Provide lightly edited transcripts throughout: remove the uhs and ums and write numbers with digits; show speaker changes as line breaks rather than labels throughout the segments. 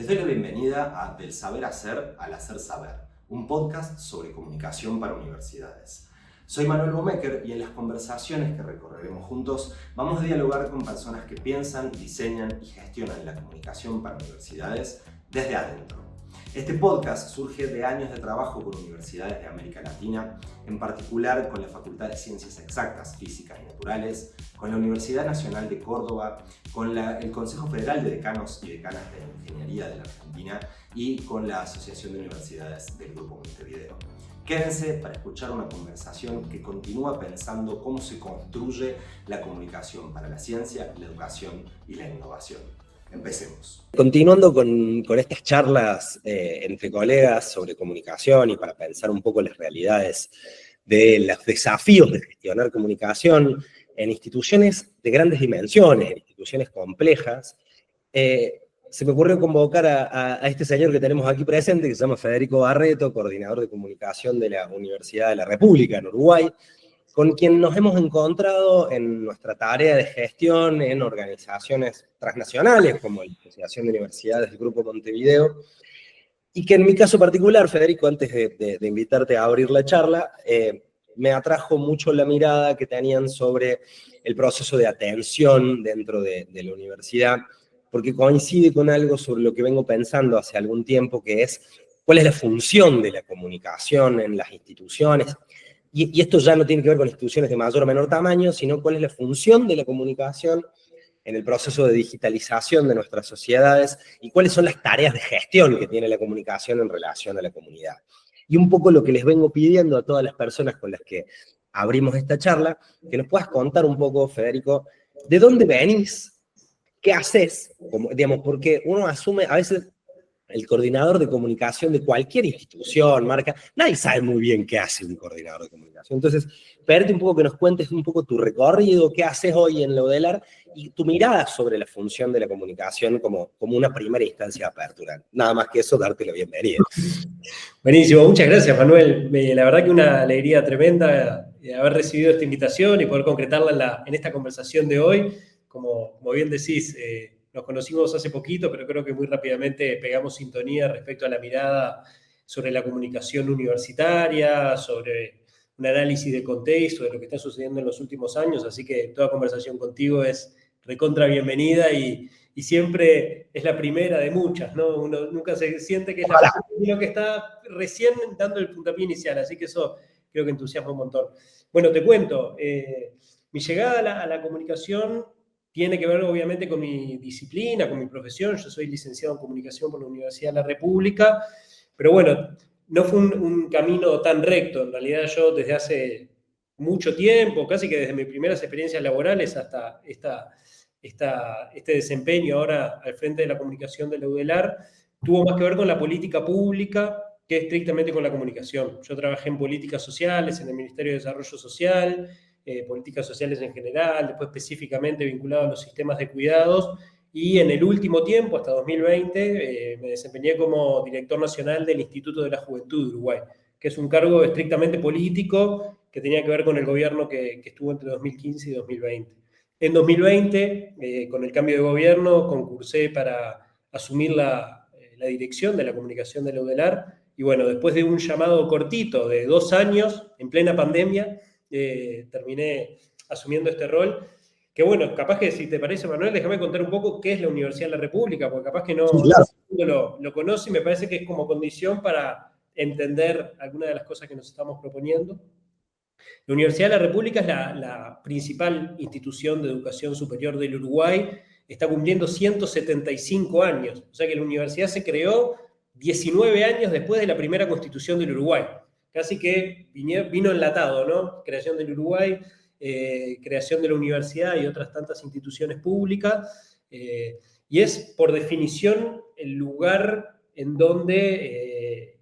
Les doy la bienvenida a Del Saber Hacer al Hacer Saber, un podcast sobre comunicación para universidades. Soy Manuel Bomecker y en las conversaciones que recorreremos juntos vamos a dialogar con personas que piensan, diseñan y gestionan la comunicación para universidades desde adentro. Este podcast surge de años de trabajo con universidades de América Latina, en particular con la Facultad de Ciencias Exactas, Físicas y Naturales, con la Universidad Nacional de Córdoba, con el Consejo Federal de Decanos y Decanas de Ingeniería de la Argentina y con la Asociación de Universidades del Grupo Montevideo. Quédense para escuchar una conversación que continúa pensando cómo se construye la comunicación para la ciencia, la educación y la innovación. Empecemos.
Continuando con estas charlas entre colegas sobre comunicación y para pensar un poco las realidades de los desafíos de gestionar comunicación en instituciones de grandes dimensiones, en instituciones complejas, se me ocurrió convocar a este señor que tenemos aquí presente, que se llama Federico Barreto, coordinador de comunicación de la Universidad de la República en Uruguay, con quien nos hemos encontrado en nuestra tarea de gestión en organizaciones transnacionales, como la Asociación de Universidades del Grupo Montevideo, y que en mi caso particular, Federico, antes de invitarte a abrir la charla, me atrajo mucho la mirada que tenían sobre el proceso de atención dentro de la universidad, porque coincide con algo sobre lo que vengo pensando hace algún tiempo, que es cuál es la función de la comunicación en las instituciones. Y esto ya no tiene que ver con instituciones de mayor o menor tamaño, sino cuál es la función de la comunicación en el proceso de digitalización de nuestras sociedades y cuáles son las tareas de gestión que tiene la comunicación en relación a la comunidad. Y un poco lo que les vengo pidiendo a todas las personas con las que abrimos esta charla, que nos puedas contar un poco, Federico, de dónde venís, qué haces, digamos, porque uno asume, a veces el coordinador de comunicación de cualquier institución, marca, nadie sabe muy bien qué hace un coordinador de comunicación. Entonces, pedirte un poco que nos cuentes un poco tu recorrido, qué haces hoy en la UDELAR y tu mirada sobre la función de la comunicación como una primera instancia de apertura. Nada más que eso, darte la bienvenida.
Buenísimo, muchas gracias, Manuel. La verdad que una alegría tremenda haber recibido esta invitación y poder concretarla en esta conversación de hoy. Como bien decís, nos conocimos hace poquito, pero creo que muy rápidamente pegamos sintonía respecto a la mirada sobre la comunicación universitaria, sobre un análisis de contexto de lo que está sucediendo en los últimos años, así que toda conversación contigo es recontra bienvenida y siempre es la primera de muchas, ¿no? Uno nunca se siente que es la primera, sino que está recién dando el puntapié inicial, así que eso creo que entusiasma un montón. Bueno, te cuento, mi llegada a la comunicación tiene que ver obviamente con mi disciplina, con mi profesión. Yo soy licenciado en comunicación por la Universidad de la República, pero bueno, no fue un camino tan recto. En realidad yo desde hace mucho tiempo, casi que desde mis primeras experiencias laborales hasta este desempeño ahora al frente de la comunicación de la UDELAR, tuvo más que ver con la política pública que estrictamente con la comunicación. Yo trabajé en políticas sociales, en el Ministerio de Desarrollo Social, políticas sociales en general, después específicamente vinculado a los sistemas de cuidados, y en el último tiempo, hasta 2020, me desempeñé como director nacional del Instituto de la Juventud de Uruguay, que es un cargo estrictamente político que tenía que ver con el gobierno que estuvo entre 2015 y 2020. En 2020, con el cambio de gobierno, concursé para asumir la dirección de la comunicación de la UDELAR, y bueno, después de un llamado cortito de 2 años, en plena pandemia, terminé asumiendo este rol, que bueno, capaz que si te parece, Manuel, déjame contar un poco qué es la Universidad de la República, porque capaz que no,
sí, claro,
lo conoce y me parece que es como condición para entender algunas de las cosas que nos estamos proponiendo. La Universidad de la República es la principal institución de educación superior del Uruguay, está cumpliendo 175 años, o sea que la universidad se creó 19 años después de la primera constitución del Uruguay. Casi que vino enlatado, ¿no? Creación del Uruguay, creación de la universidad y otras tantas instituciones públicas, y es por definición el lugar en donde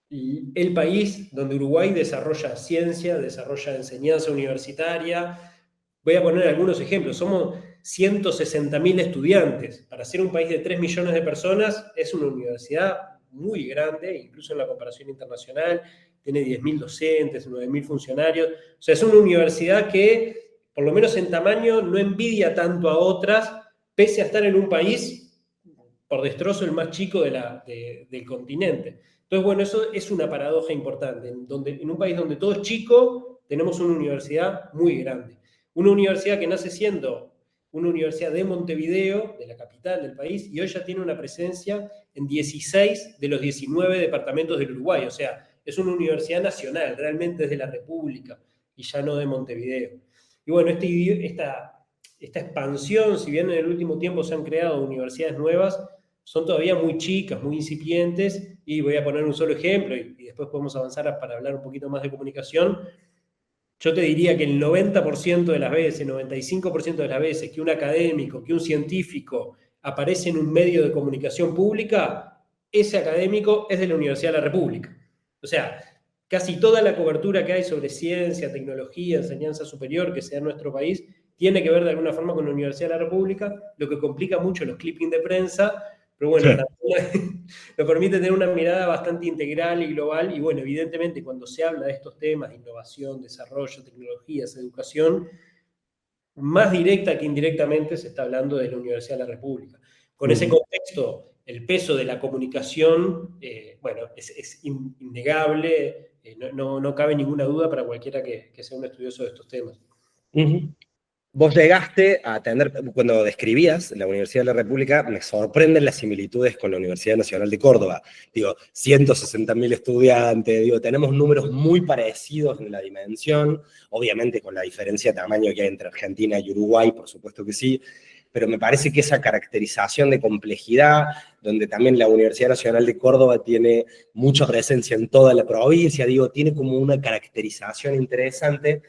el país, donde Uruguay desarrolla ciencia, desarrolla enseñanza universitaria. Voy a poner algunos ejemplos. Somos 160.000 estudiantes. Para ser un país de 3 millones de personas, es una universidad muy grande, incluso en la comparación internacional. Tiene 10.000 docentes, 9.000 funcionarios. O sea, es una universidad que, por lo menos en tamaño, no envidia tanto a otras, pese a estar en un país por destrozo el más chico del continente. Entonces, bueno, eso es una paradoja importante. En un país donde todo es chico, tenemos una universidad muy grande. Una universidad que nace siendo una universidad de Montevideo, de la capital del país, y hoy ya tiene una presencia en 16 de los 19 departamentos del Uruguay. O sea, es una universidad nacional, realmente es de la República, y ya no de Montevideo. Y bueno, esta expansión, si bien en el último tiempo se han creado universidades nuevas, son todavía muy chicas, muy incipientes, y voy a poner un solo ejemplo, y después podemos avanzar para hablar un poquito más de comunicación. Yo te diría que el 90% de las veces, el 95% de las veces que un académico, que un científico aparece en un medio de comunicación pública, ese académico es de la Universidad de la República. O sea, casi toda la cobertura que hay sobre ciencia, tecnología, enseñanza superior que se da en nuestro país, tiene que ver de alguna forma con la Universidad de la República, lo que complica mucho los clippings de prensa, pero bueno, también nos permite tener una mirada bastante integral y global, y bueno, evidentemente cuando se habla de estos temas, innovación, desarrollo, tecnologías, educación, más directa que indirectamente se está hablando de la Universidad de la República. Con ese contexto, el peso de la comunicación, bueno, es innegable, no cabe ninguna duda para cualquiera que sea un estudioso de estos temas.
Vos llegaste a tener, cuando describías la Universidad de la República, me sorprenden las similitudes con la Universidad Nacional de Córdoba. Digo, 160.000 estudiantes, digo, tenemos números muy parecidos en la dimensión, obviamente con la diferencia de tamaño que hay entre Argentina y Uruguay, por supuesto que sí, pero me parece que esa caracterización de complejidad, donde también la Universidad Nacional de Córdoba tiene mucha presencia en toda la provincia, digo, tiene como una caracterización interesante,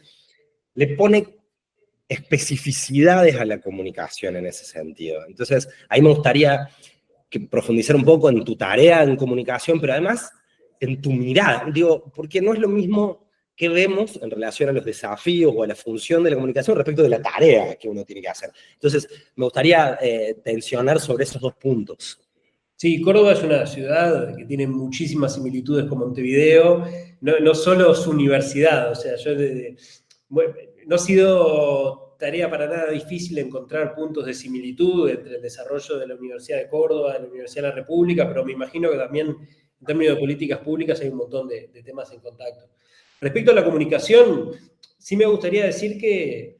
le pone especificidades a la comunicación en ese sentido. Entonces, ahí me gustaría profundizar un poco en tu tarea en comunicación, pero además en tu mirada, digo, porque no es lo mismo que vemos en relación a los desafíos o a la función de la comunicación respecto de la tarea que uno tiene que hacer. Entonces, me gustaría tensionar sobre esos dos puntos.
Sí, Córdoba es una ciudad que tiene muchísimas similitudes con Montevideo, no solo su universidad, o sea, no ha sido tarea para nada difícil encontrar puntos de similitud entre el desarrollo de la Universidad de Córdoba, de la Universidad de la República, pero me imagino que también en términos de políticas públicas hay un montón de temas en contacto. Respecto a la comunicación, sí me gustaría decir que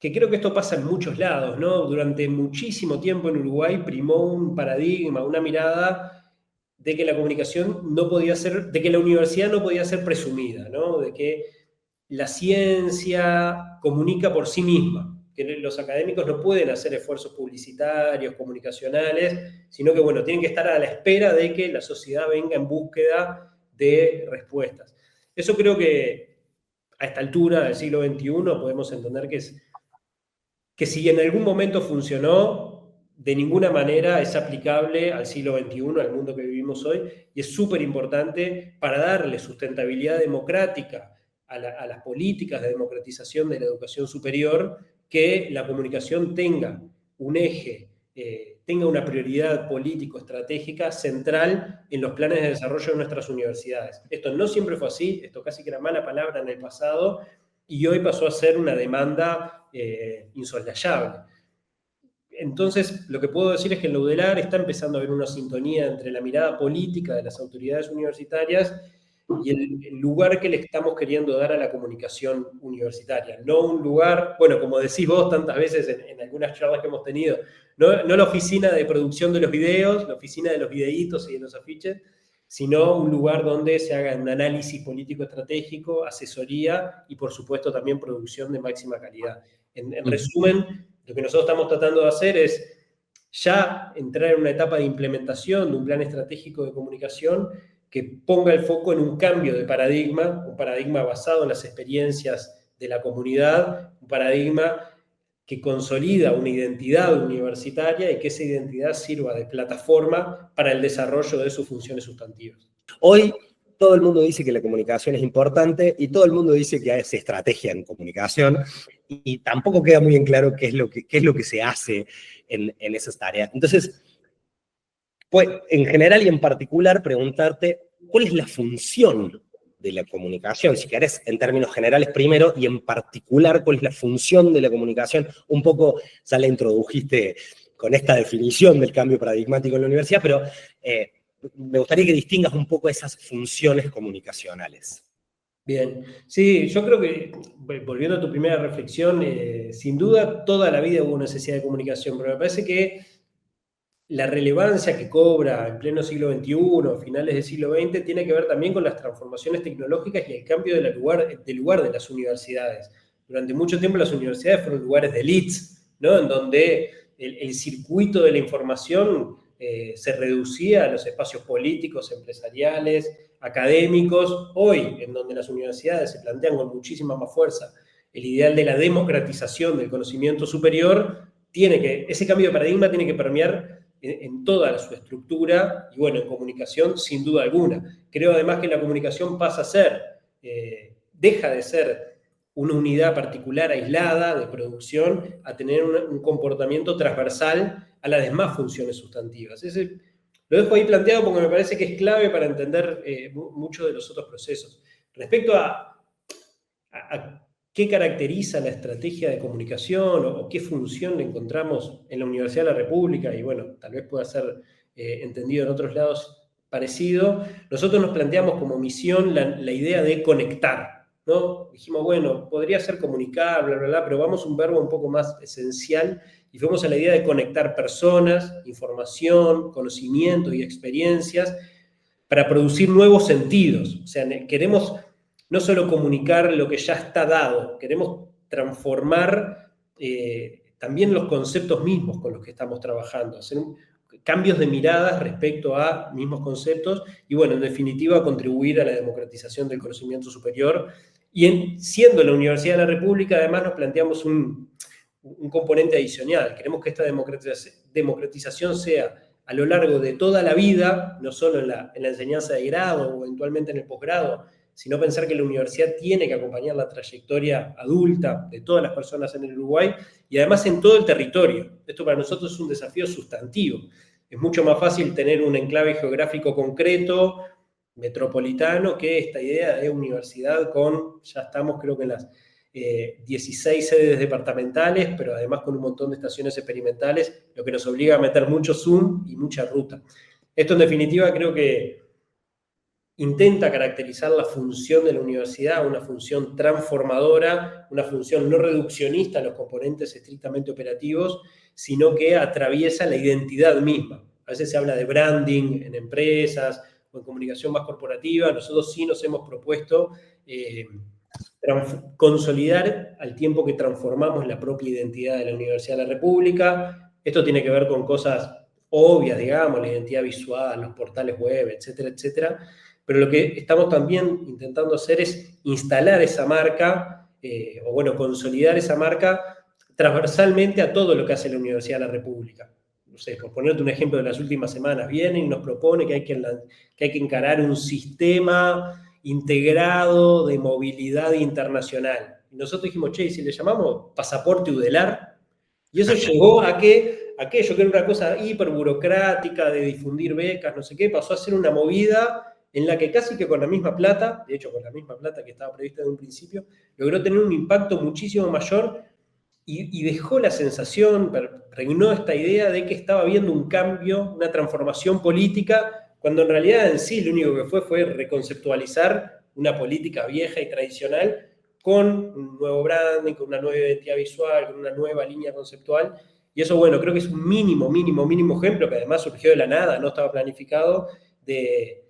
creo que esto pasa en muchos lados, ¿no? Durante muchísimo tiempo en Uruguay primó un paradigma, una mirada de que la comunicación no podía ser, de que la universidad no podía ser presumida, ¿no? De que la ciencia comunica por sí misma, que los académicos no pueden hacer esfuerzos publicitarios, comunicacionales, sino que, bueno, tienen que estar a la espera de que la sociedad venga en búsqueda de respuestas. Eso creo que a esta altura del siglo XXI podemos entender que si en algún momento funcionó, de ninguna manera es aplicable al siglo XXI, al mundo que vivimos hoy, y es súper importante para darle sustentabilidad democrática a las políticas de democratización de la educación superior, que la comunicación tenga un eje, tenga una prioridad político-estratégica central en los planes de desarrollo de nuestras universidades. Esto no siempre fue así, esto casi que era mala palabra en el pasado, y hoy pasó a ser una demanda insoslayable. Entonces, lo que puedo decir es que en la UDELAR está empezando a haber una sintonía entre la mirada política de las autoridades universitarias y el lugar que le estamos queriendo dar a la comunicación universitaria. No un lugar, bueno, como decís vos tantas veces en algunas charlas que hemos tenido, no la oficina de producción de los videos, la oficina de los videitos y de los afiches, sino un lugar donde se haga un análisis político-estratégico, asesoría y, por supuesto, también producción de máxima calidad. En resumen, lo que nosotros estamos tratando de hacer es ya entrar en una etapa de implementación de un plan estratégico de comunicación que ponga el foco en un cambio de paradigma, un paradigma basado en las experiencias de la comunidad, un paradigma que consolida una identidad universitaria y que esa identidad sirva de plataforma para el desarrollo de sus funciones sustantivas.
Hoy todo el mundo dice que la comunicación es importante y todo el mundo dice que hace estrategia en comunicación y tampoco queda muy en claro qué es lo que se hace en esas tareas. Entonces, pues, en general y en particular, preguntarte cuál es la función de la comunicación, si querés, en términos generales primero, y en particular cuál es la función de la comunicación. Un poco ya la introdujiste con esta definición del cambio paradigmático en la universidad, pero me gustaría que distingas un poco esas funciones comunicacionales.
Bien, sí, yo creo que, volviendo a tu primera reflexión, sin duda toda la vida hubo necesidad de comunicación, pero me parece que la relevancia que cobra en pleno siglo XXI, finales del siglo XX, tiene que ver también con las transformaciones tecnológicas y el cambio del lugar de las universidades. Durante mucho tiempo las universidades fueron lugares de elites, ¿no? En donde el circuito de la información se reducía a los espacios políticos, empresariales, académicos. Hoy, en donde las universidades se plantean con muchísima más fuerza el ideal de la democratización del conocimiento superior, ese cambio de paradigma tiene que permear en toda su estructura, y bueno, en comunicación sin duda alguna. Creo además que la comunicación pasa a ser, deja de ser una unidad particular aislada de producción, a tener un comportamiento transversal a las demás funciones sustantivas. Lo dejo ahí planteado porque me parece que es clave para entender muchos de los otros procesos. Respecto a qué caracteriza la estrategia de comunicación o qué función le encontramos en la Universidad de la República, y bueno, tal vez pueda ser entendido en otros lados parecido, nosotros nos planteamos como misión la idea de conectar, ¿no? Dijimos, bueno, podría ser comunicar, bla, bla, bla, pero vamos a un verbo un poco más esencial y fuimos a la idea de conectar personas, información, conocimiento y experiencias para producir nuevos sentidos. O sea, queremos no solo comunicar lo que ya está dado, queremos transformar también los conceptos mismos con los que estamos trabajando, hacer cambios de miradas respecto a mismos conceptos y, bueno, en definitiva, contribuir a la democratización del conocimiento superior. Y siendo la Universidad de la República, además, nos planteamos un componente adicional. Queremos que esta democratización sea a lo largo de toda la vida, no solo en la enseñanza de grado o eventualmente en el posgrado, sino pensar que la universidad tiene que acompañar la trayectoria adulta de todas las personas en el Uruguay y además en todo el territorio. Esto para nosotros es un desafío sustantivo. Es mucho más fácil tener un enclave geográfico concreto, metropolitano, que esta idea de universidad ya estamos creo que en las 16 sedes departamentales, pero además con un montón de estaciones experimentales, lo que nos obliga a meter mucho Zoom y mucha ruta. Esto en definitiva creo que intenta caracterizar la función de la universidad, una función transformadora, una función no reduccionista a los componentes estrictamente operativos, sino que atraviesa la identidad misma. A veces se habla de branding en empresas o en comunicación más corporativa. Nosotros sí nos hemos propuesto consolidar al tiempo que transformamos la propia identidad de la Universidad de la República. Esto tiene que ver con cosas obvias, digamos, la identidad visual, los portales web, etcétera, etcétera. Pero lo que estamos también intentando hacer es instalar esa marca, consolidar esa marca transversalmente a todo lo que hace la Universidad de la República. No sé, por ponerte un ejemplo de las últimas semanas, viene y nos propone que hay que encarar un sistema integrado de movilidad internacional. Y nosotros dijimos, che, si le llamamos pasaporte UDELAR, y eso llevó a que aquello que era una cosa hiperburocrática de difundir becas, no sé qué, pasó a ser una movida en la que casi que con la misma plata, de hecho con la misma plata que estaba prevista de un principio, logró tener un impacto muchísimo mayor y dejó la sensación, reunió esta idea de que estaba habiendo un cambio, una transformación política, cuando en realidad en sí lo único que fue reconceptualizar una política vieja y tradicional con un nuevo branding, con una nueva identidad visual, con una nueva línea conceptual. Y eso, bueno, creo que es un mínimo ejemplo, que además surgió de la nada, no estaba planificado, de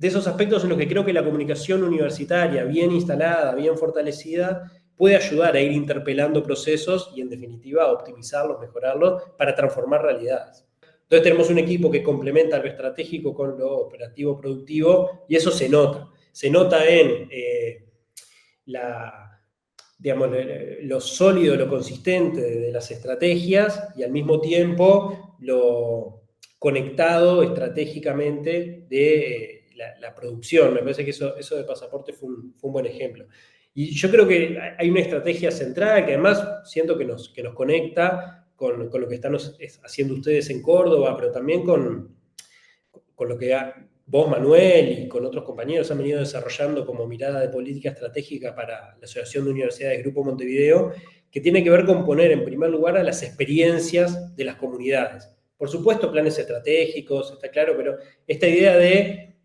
esos aspectos en los que creo que la comunicación universitaria, bien instalada, bien fortalecida, puede ayudar a ir interpelando procesos y, en definitiva, a optimizarlos, mejorarlos, para transformar realidades. Entonces tenemos un equipo que complementa lo estratégico con lo operativo productivo, y eso se nota. Se nota en lo sólido, lo consistente de las estrategias, y al mismo tiempo lo conectado estratégicamente de la producción. Me parece que eso de pasaporte fue un buen ejemplo. Y yo creo que hay una estrategia central que además siento que nos conecta con lo que están haciendo ustedes en Córdoba, pero también con lo que vos, Manuel, y con otros compañeros han venido desarrollando como mirada de política estratégica para la Asociación de Universidades Grupo Montevideo, que tiene que ver con poner en primer lugar a las experiencias de las comunidades. Por supuesto, planes estratégicos, está claro, pero esta idea de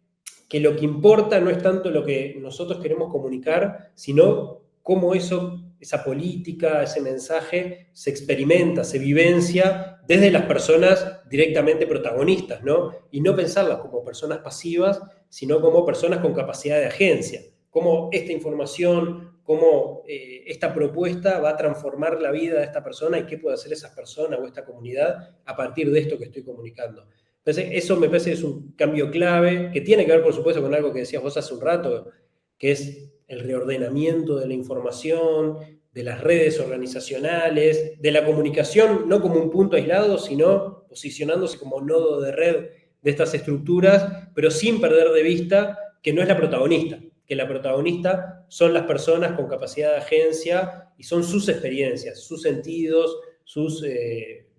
que lo que importa no es tanto lo que nosotros queremos comunicar, sino cómo esa política, ese mensaje se experimenta, se vivencia desde las personas directamente protagonistas, ¿no? Y no pensarlas como personas pasivas, sino como personas con capacidad de agencia. Cómo esta información, cómo esta propuesta va a transformar la vida de esta persona y qué puede hacer esa persona o esta comunidad a partir de esto que estoy comunicando. Entonces, eso me parece que es un cambio clave, que tiene que ver, por supuesto, con algo que decías vos hace un rato, que es el reordenamiento de la información, de las redes organizacionales, de la comunicación, no como un punto aislado, sino posicionándose como nodo de red de estas estructuras, pero sin perder de vista que no es la protagonista, que la protagonista son las personas con capacidad de agencia y son sus experiencias, sus sentidos, sus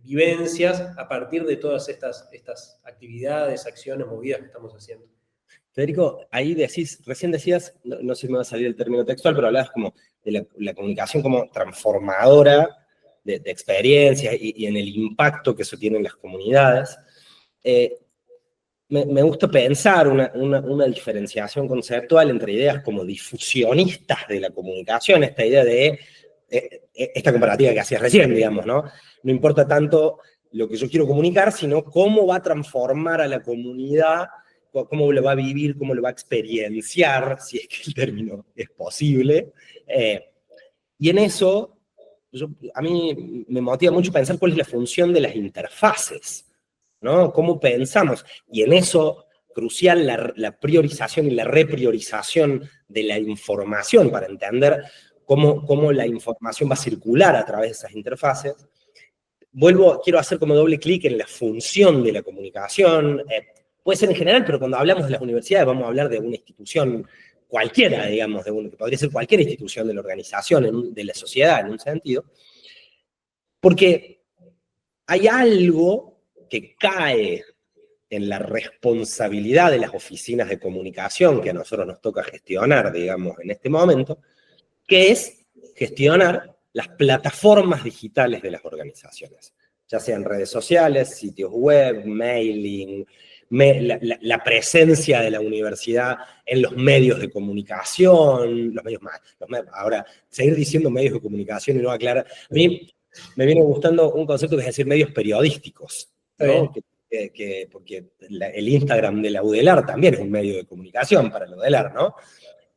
vivencias a partir de todas estas actividades, acciones, movidas que estamos haciendo.
Federico, ahí recién decías, no sé si me va a salir el término textual, pero hablabas como de la comunicación como transformadora de experiencias y en el impacto que eso tiene en las comunidades. Me gusta pensar una diferenciación conceptual entre ideas como difusionistas de la comunicación, esta idea de esta comparativa que hacías recién, digamos, ¿no? No importa tanto lo que yo quiero comunicar, sino cómo va a transformar a la comunidad, cómo lo va a vivir, cómo lo va a experienciar, si es que el término es posible. Y en eso, a mí me motiva mucho pensar cuál es la función de las interfaces, ¿no? ¿Cómo pensamos? Y en eso, crucial la priorización y la repriorización de la información para entender cómo la información va a circular a través de esas interfaces. Quiero hacer como doble clic en la función de la comunicación. Puede ser en general, pero cuando hablamos de las universidades vamos a hablar de una institución cualquiera, digamos, que podría ser cualquier institución de la organización, de la sociedad en un sentido. Porque hay algo que cae en la responsabilidad de las oficinas de comunicación que a nosotros nos toca gestionar, digamos, en este momento, que es gestionar las plataformas digitales de las organizaciones, ya sean redes sociales, sitios web, mailing, la presencia de la universidad en los medios de comunicación, ahora, seguir diciendo medios de comunicación y no aclarar, a mí me viene gustando un concepto que es decir medios periodísticos, ¿no? Porque el Instagram de la UDELAR también es un medio de comunicación para la UDELAR, ¿no?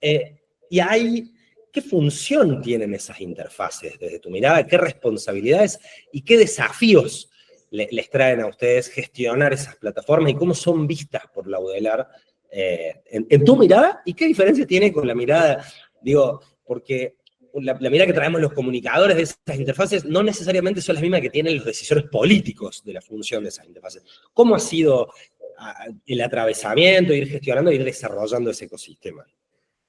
Y ¿qué función tienen esas interfaces desde tu mirada? ¿Qué responsabilidades y qué desafíos les traen a ustedes gestionar esas plataformas y cómo son vistas por la UDELAR en tu mirada? ¿Y qué diferencia tiene con la mirada, digo, porque la mirada que traemos los comunicadores de esas interfaces no necesariamente son las mismas que tienen los decisores políticos de la función de esas interfaces? ¿Cómo ha sido el atravesamiento, ir gestionando, ir desarrollando ese ecosistema?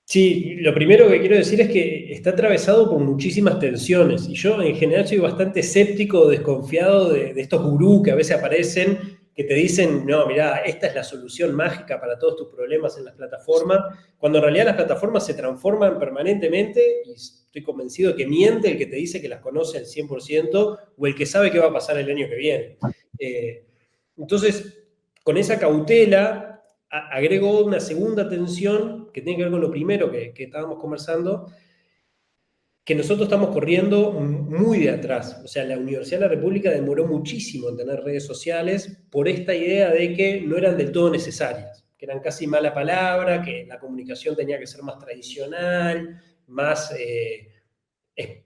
Sí, lo primero que quiero decir es que está atravesado por muchísimas tensiones y yo en general soy bastante escéptico o desconfiado de estos gurús que a veces aparecen que te dicen, no, mirá, esta es la solución mágica para todos tus problemas en las plataformas, cuando en realidad las plataformas se transforman permanentemente y estoy convencido que miente el que te dice que las conoce al 100% o el que sabe qué va a pasar el año que viene. Entonces, con esa cautela, agrego una segunda tensión que tiene que ver con lo primero que estábamos conversando, que nosotros estamos corriendo muy de atrás. O sea, la Universidad de la República demoró muchísimo en tener redes sociales por esta idea de que no eran del todo necesarias, que eran casi mala palabra, que la comunicación tenía que ser más tradicional, más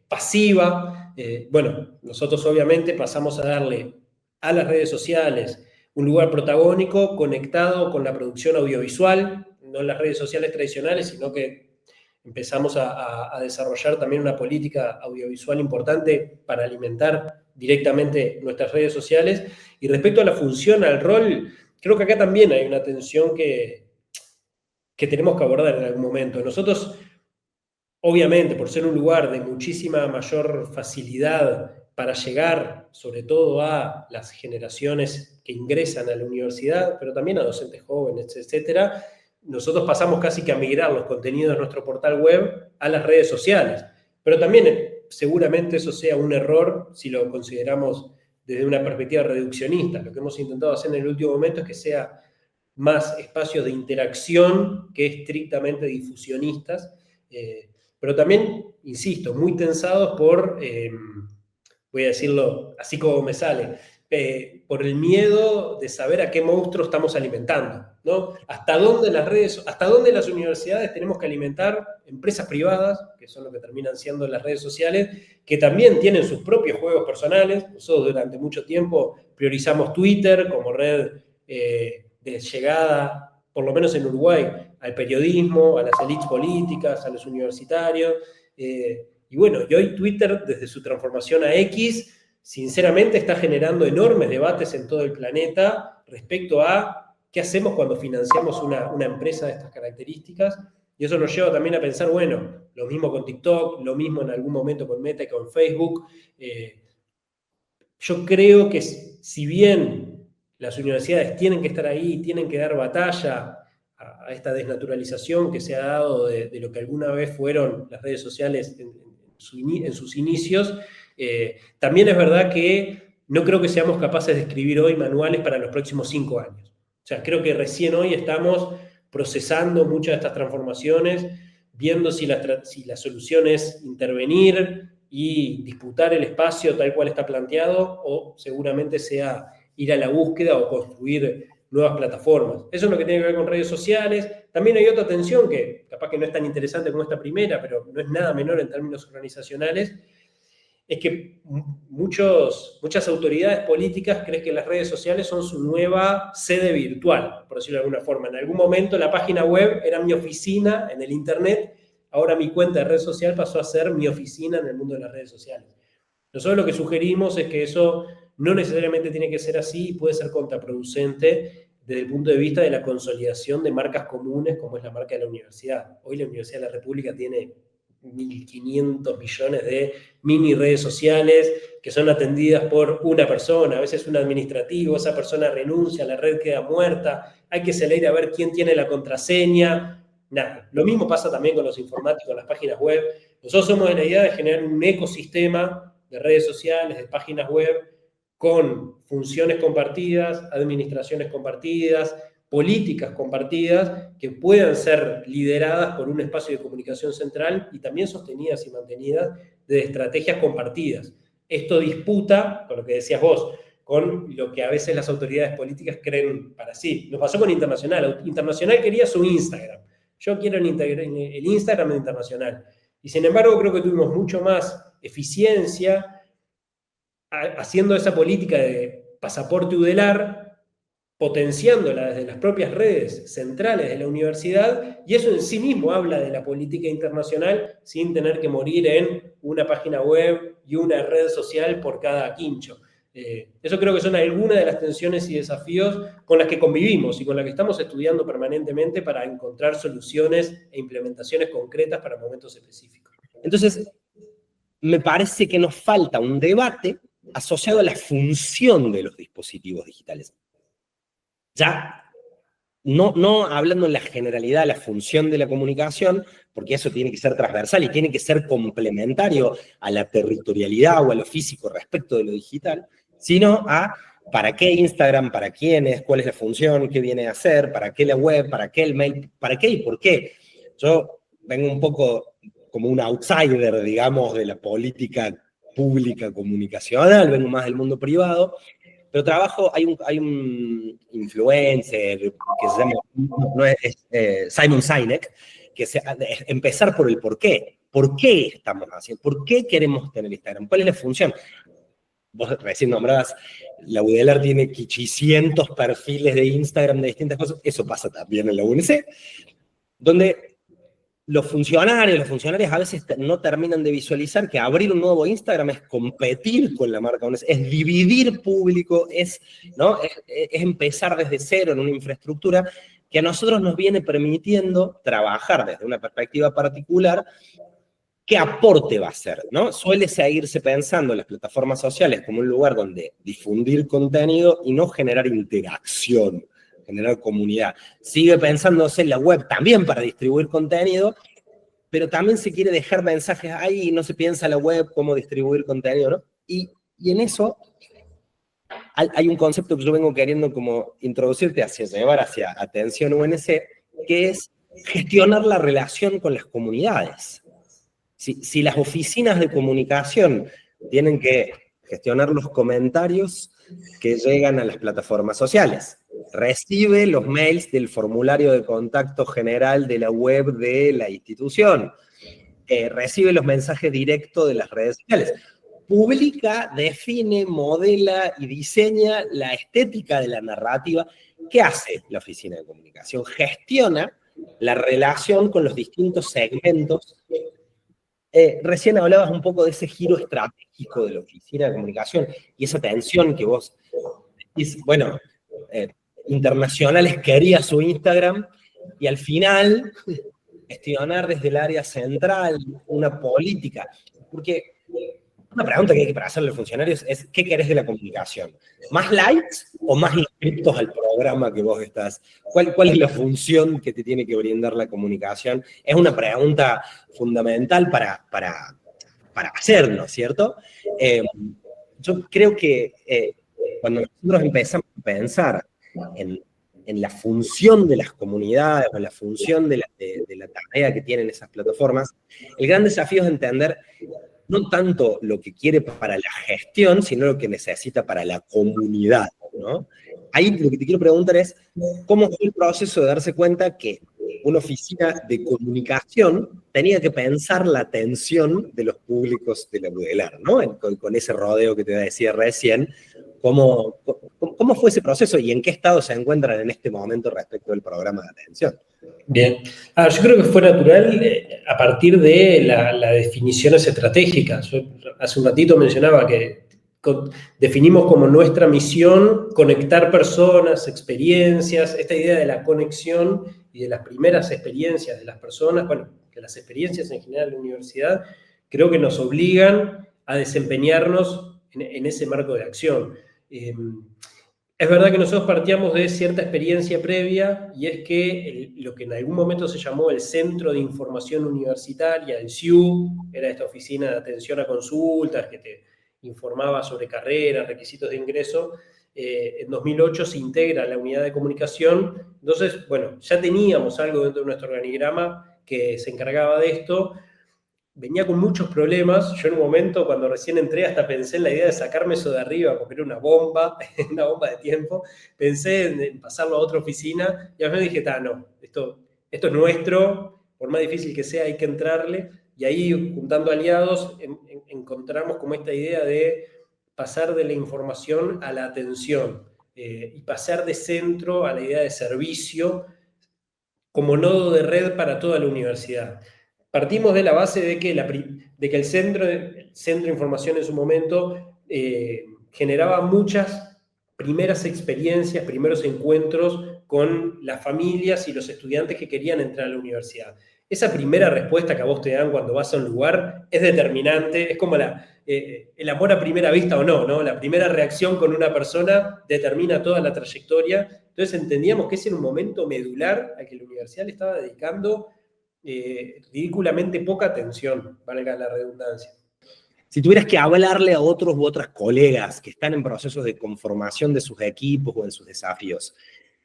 pasiva. Bueno, nosotros obviamente pasamos a darle a las redes sociales un lugar protagónico conectado con la producción audiovisual, no en las redes sociales tradicionales, sino que empezamos a desarrollar también una política audiovisual importante para alimentar directamente nuestras redes sociales. Y respecto a la función, al rol, creo que acá también hay una tensión que tenemos que abordar en algún momento. Nosotros, obviamente, por ser un lugar de muchísima mayor facilidad para llegar sobre todo a las generaciones que ingresan a la universidad, pero también a docentes jóvenes, etcétera, nosotros pasamos casi que a migrar los contenidos de nuestro portal web a las redes sociales. Pero también seguramente eso sea un error si lo consideramos desde una perspectiva reduccionista. Lo que hemos intentado hacer en el último momento es que sea más espacios de interacción que estrictamente difusionistas, pero también, insisto, muy tensados por, voy a decirlo así como me sale, por el miedo de saber a qué monstruo estamos alimentando, ¿no? ¿Hasta dónde las universidades tenemos que alimentar empresas privadas, que son lo que terminan siendo las redes sociales, que también tienen sus propios juegos personales? Nosotros durante mucho tiempo priorizamos Twitter como red de llegada, por lo menos en Uruguay, al periodismo, a las élites políticas, a los universitarios. Y bueno, y hoy Twitter, desde su transformación a X, sinceramente está generando enormes debates en todo el planeta respecto a qué hacemos cuando financiamos una empresa de estas características. Y eso nos lleva también a pensar, bueno, lo mismo con TikTok, lo mismo en algún momento con Meta y con Facebook. Yo creo que si bien las universidades tienen que estar ahí, tienen que dar batalla a esta desnaturalización que se ha dado de lo que alguna vez fueron las redes sociales en sus inicios, también es verdad que no creo que seamos capaces de escribir hoy manuales para los próximos 5 años. O sea, creo que recién hoy estamos procesando muchas de estas transformaciones, viendo si la solución es intervenir y disputar el espacio tal cual está planteado, o seguramente sea ir a la búsqueda o construir nuevas plataformas. Eso es lo que tiene que ver con redes sociales. También hay otra tensión que capaz que no es tan interesante como esta primera, pero no es nada menor en términos organizacionales, es que muchas autoridades políticas creen que las redes sociales son su nueva sede virtual, por decirlo de alguna forma. En algún momento la página web era mi oficina en el internet, ahora mi cuenta de red social pasó a ser mi oficina en el mundo de las redes sociales. Nosotros lo que sugerimos es que eso no necesariamente tiene que ser así y puede ser contraproducente desde el punto de vista de la consolidación de marcas comunes como es la marca de la universidad. Hoy la Universidad de la República tiene 1.500 millones de mini redes sociales que son atendidas por una persona, a veces un administrativo, esa persona renuncia, la red queda muerta, hay que salir a ver quién tiene la contraseña, nada. Lo mismo pasa también con los informáticos, las páginas web. Nosotros somos de la idea de generar un ecosistema de redes sociales, de páginas web, con funciones compartidas, administraciones compartidas, políticas compartidas que puedan ser lideradas por un espacio de comunicación central y también sostenidas y mantenidas de estrategias compartidas. Esto disputa, con lo que decías vos, con lo que a veces las autoridades políticas creen para sí. Nos pasó con Internacional. Internacional quería su Instagram. Yo quiero el Instagram de Internacional. Y sin embargo creo que tuvimos mucho más eficiencia haciendo esa política de pasaporte UDELAR, potenciándola desde las propias redes centrales de la universidad, y eso en sí mismo habla de la política internacional sin tener que morir en una página web y una red social por cada quincho. Eso creo que son algunas de las tensiones y desafíos con las que convivimos y con las que estamos estudiando permanentemente para encontrar soluciones e implementaciones concretas para momentos específicos.
Entonces, me parece que nos falta un debate asociado a la función de los dispositivos digitales. Ya, no hablando en la generalidad de la función de la comunicación, porque eso tiene que ser transversal y tiene que ser complementario a la territorialidad o a lo físico respecto de lo digital, sino a para qué Instagram, para quiénes, cuál es la función, qué viene a hacer, para qué la web, para qué el mail, para qué y por qué. Yo vengo un poco como un outsider, digamos, de la política pública comunicacional, vengo más del mundo privado, pero trabajo, hay un influencer que se llama Simon Sinek, que es empezar por el por qué. ¿Por qué estamos haciendo? ¿Por qué queremos tener Instagram? ¿Cuál es la función? Vos recién nombrabas, la UDELAR tiene 500 perfiles de Instagram de distintas cosas, eso pasa también en la UNC, donde los funcionarios a veces no terminan de visualizar que abrir un nuevo Instagram es competir con la marca UNC, es dividir público, ¿no? es empezar desde cero en una infraestructura que a nosotros nos viene permitiendo trabajar desde una perspectiva particular. ¿Qué aporte va a ser? ¿No? Suele seguirse pensando en las plataformas sociales como un lugar donde difundir contenido y no generar interacción, generar comunidad. Sigue pensándose en la web también para distribuir contenido, pero también se quiere dejar mensajes ahí, no se piensa la web, cómo distribuir contenido, ¿no? Y en eso hay un concepto que yo vengo queriendo como introducirte hacia llevar hacia Atención UNC, que es gestionar la relación con las comunidades. Si las oficinas de comunicación tienen que gestionar los comentarios que llegan a las plataformas sociales, recibe los mails del formulario de contacto general de la web de la institución, recibe los mensajes directos de las redes sociales, publica, define, modela y diseña la estética de la narrativa. ¿Qué hace la oficina de comunicación? Gestiona la relación con los distintos segmentos. Recién hablabas un poco de ese giro estratégico de la oficina de comunicación y esa tensión que vos decís, bueno, Internacionales quería su Instagram y al final gestionar desde el área central una política. Porque una pregunta que hay que hacerle a los funcionarios es, ¿qué querés de la comunicación? ¿Más likes o más inscriptos al programa que vos estás? ¿Cuál es la función que te tiene que brindar la comunicación? Es una pregunta fundamental para hacerlo, ¿cierto? Yo creo que cuando nosotros empezamos a pensar en la función de las comunidades o en la función de la tarea que tienen esas plataformas, el gran desafío es entender no tanto lo que quiere para la gestión, sino lo que necesita para la comunidad, ¿no? Ahí lo que te quiero preguntar es, ¿cómo fue el proceso de darse cuenta que una oficina de comunicación tenía que pensar la atención de los públicos de la Budelar, ¿no? Con ese rodeo que te decía recién, ¿cómo fue ese proceso y en qué estado se encuentran en este momento respecto del programa de atención?
Bien. Yo creo que fue natural a partir de las definiciones estratégicas. Yo hace un ratito mencionaba que definimos como nuestra misión conectar personas, experiencias, esta idea de la conexión y de las primeras experiencias de las personas, bueno, de las experiencias en general de la universidad, creo que nos obligan a desempeñarnos en ese marco de acción. Es verdad que nosotros partíamos de cierta experiencia previa y es que lo que en algún momento se llamó el Centro de Información Universitaria, el CIU, era esta oficina de atención a consultas que te informaba sobre carreras, requisitos de ingreso. En 2008 se integra a la unidad de comunicación. Entonces, bueno, ya teníamos algo dentro de nuestro organigrama que se encargaba de esto. Venía con muchos problemas. Yo en un momento, cuando recién entré, hasta pensé en la idea de sacarme eso de arriba, porque era una bomba de tiempo. Pensé en pasarlo a otra oficina y al final dije, no, esto es nuestro, por más difícil que sea, hay que entrarle. Y ahí, juntando aliados, encontramos como esta idea de pasar de la información a la atención y pasar de centro a la idea de servicio como nodo de red para toda la universidad. Partimos de la base de que el centro de información en su momento generaba muchas primeras experiencias, primeros encuentros con las familias y los estudiantes que querían entrar a la universidad. Esa primera respuesta que a vos te dan cuando vas a un lugar es determinante, es como el amor a primera vista o no, La primera reacción con una persona determina toda la trayectoria. Entonces entendíamos que ese era un momento medular al que la universidad le estaba dedicando ridículamente poca atención, valga la redundancia.
Si tuvieras que hablarle a otros u otras colegas que están en procesos de conformación de sus equipos o en sus desafíos,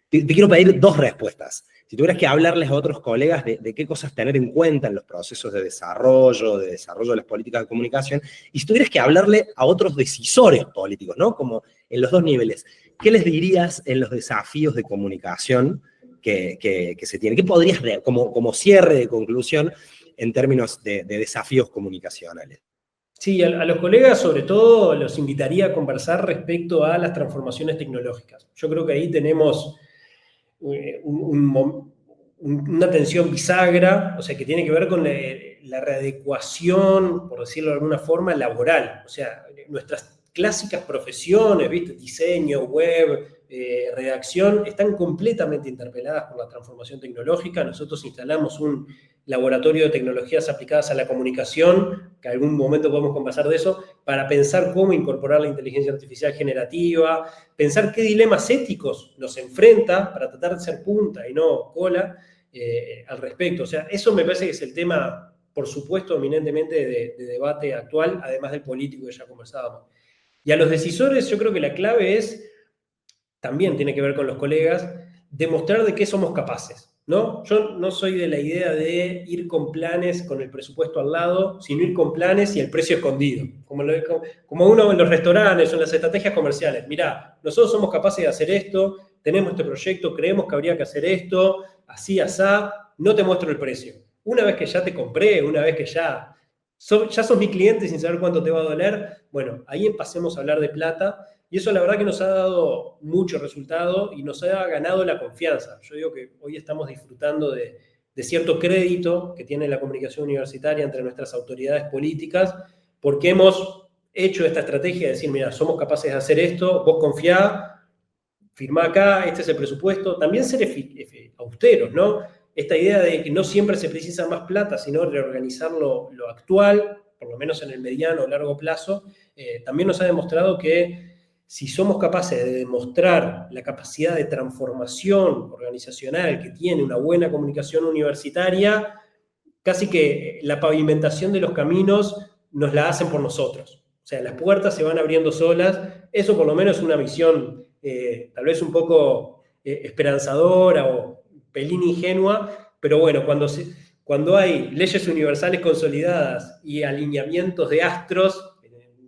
te quiero pedir dos respuestas. Si tuvieras que hablarles a otros colegas de qué cosas tener en cuenta en los procesos de desarrollo de las políticas de comunicación, y si tuvieras que hablarle a otros decisores políticos, ¿no? Como en los dos niveles, ¿qué les dirías en los desafíos de comunicación que se tienen? ¿Qué podrías, como cierre de conclusión, en términos de desafíos comunicacionales?
Sí, a los colegas sobre todo los invitaría a conversar respecto a las transformaciones tecnológicas. Yo creo que ahí tenemos una tensión bisagra, o sea, que tiene que ver con la readecuación, por decirlo de alguna forma, laboral. O sea, nuestras clásicas profesiones, ¿viste? Diseño, web, redacción, están completamente interpeladas por la transformación tecnológica. Nosotros instalamos un laboratorio de tecnologías aplicadas a la comunicación, que en algún momento podemos conversar de eso, para pensar cómo incorporar la inteligencia artificial generativa, pensar qué dilemas éticos nos enfrenta para tratar de ser punta y no cola al respecto. O sea, eso me parece que es el tema por supuesto, eminentemente de debate actual, además del político que ya conversábamos. Y a los decisores yo creo que la clave es, también tiene que ver con los colegas, demostrar de qué somos capaces, ¿no? Yo no soy de la idea de ir con planes con el presupuesto al lado, sino ir con planes y el precio escondido. Como uno en los restaurantes o en las estrategias comerciales. Mirá, nosotros somos capaces de hacer esto, tenemos este proyecto, creemos que habría que hacer esto, así, asá, no te muestro el precio. Una vez que ya te compré, una vez que ya sos mi cliente sin saber cuánto te va a doler, bueno, ahí pasemos a hablar de plata. Y eso la verdad que nos ha dado mucho resultado y nos ha ganado la confianza. Yo digo que hoy estamos disfrutando de cierto crédito que tiene la comunicación universitaria entre nuestras autoridades políticas, porque hemos hecho esta estrategia de decir, mira, somos capaces de hacer esto, vos confiá, firmá acá, este es el presupuesto. También ser austeros, ¿no? Esta idea de que no siempre se precisa más plata, sino reorganizar lo actual, por lo menos en el mediano o largo plazo, también nos ha demostrado que si somos capaces de demostrar la capacidad de transformación organizacional que tiene una buena comunicación universitaria, casi que la pavimentación de los caminos nos la hacen por nosotros. O sea, las puertas se van abriendo solas. Eso por lo menos es una visión tal vez un poco esperanzadora o pelín ingenua, pero bueno, cuando hay leyes universales consolidadas y alineamientos de astros,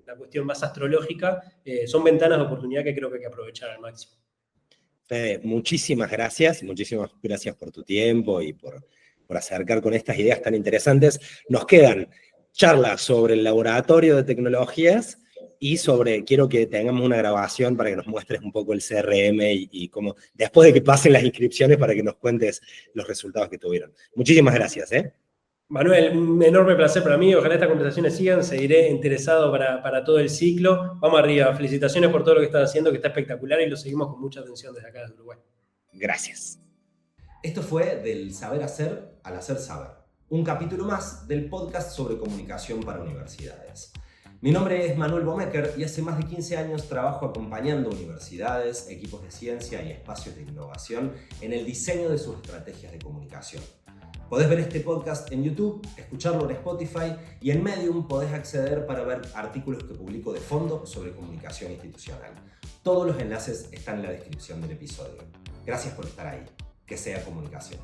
la cuestión más astrológica, son ventanas de oportunidad que creo que hay que aprovechar al máximo.
Fede, muchísimas gracias por tu tiempo y por acercar con estas ideas tan interesantes. Nos quedan charlas sobre el laboratorio de tecnologías y quiero que tengamos una grabación para que nos muestres un poco el CRM y cómo, después de que pasen las inscripciones, para que nos cuentes los resultados que tuvieron. Muchísimas gracias, ¿eh?
Manuel, un enorme placer para mí. Ojalá estas conversaciones sigan. Seguiré interesado para todo el ciclo. Vamos arriba. Felicitaciones por todo lo que están haciendo, que está espectacular y lo seguimos con mucha atención desde acá, desde Uruguay.
Gracias.
Esto fue Del Saber Hacer al Hacer Saber, un capítulo más del podcast sobre comunicación para universidades. Mi nombre es Manuel Bomecker y hace más de 15 años trabajo acompañando universidades, equipos de ciencia y espacios de innovación en el diseño de sus estrategias de comunicación. Podés ver este podcast en YouTube, escucharlo en Spotify y en Medium podés acceder para ver artículos que publico de fondo sobre comunicación institucional. Todos los enlaces están en la descripción del episodio. Gracias por estar ahí. Que sea comunicación.